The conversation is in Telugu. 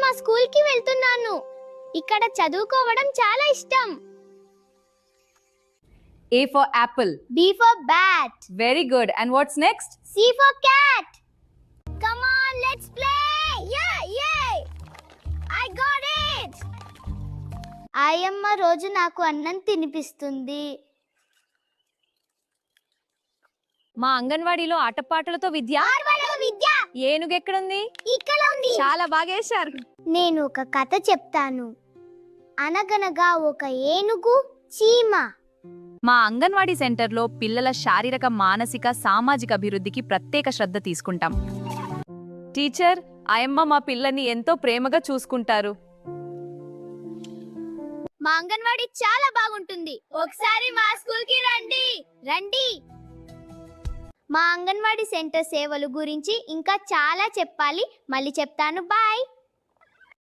మా స్కూల్ కి వెళ్తున్నాను. ఇక్కడ చదువుకోవడం చాలా ఇష్టం. A for apple. B for bat. Very good. And what's next? C for cat. Come on, let's play. Yay! I got it. ఆయమ్మ రోజు నాకు అన్నం తినిపిస్తుంది. మా అంగన్వాడీలో ఆటపాటలతో విద్య. ఏనుగు ఎక్కడుంది? ఇక్కడ ఉంది. చాలా బాగా వేశారు. నేను ఒక కథ చెప్తాను. అనగనగా ఒక ఏనుగు, చీమ. మా అంగన్వాడీ సెంటర్లో పిల్లల శారీరక, మానసిక, సామాజిక అభివృద్ధికి ప్రత్యేక శ్రద్ధ తీసుకుంటాం. టీచర్, ఆయమ్మ మా పిల్లల్ని ఎంతో ప్రేమగా చూసుకుంటారు. మా అంగన్వాడీ చాలా బాగుంటుంది. ఒకసారి మా స్కూల్ కి రండి. మా అంగన్వాడీ సెంటర్ సేవలు గురించి ఇంకా చాలా చెప్పాలి. మళ్ళీ చెప్తాను. బాయ్.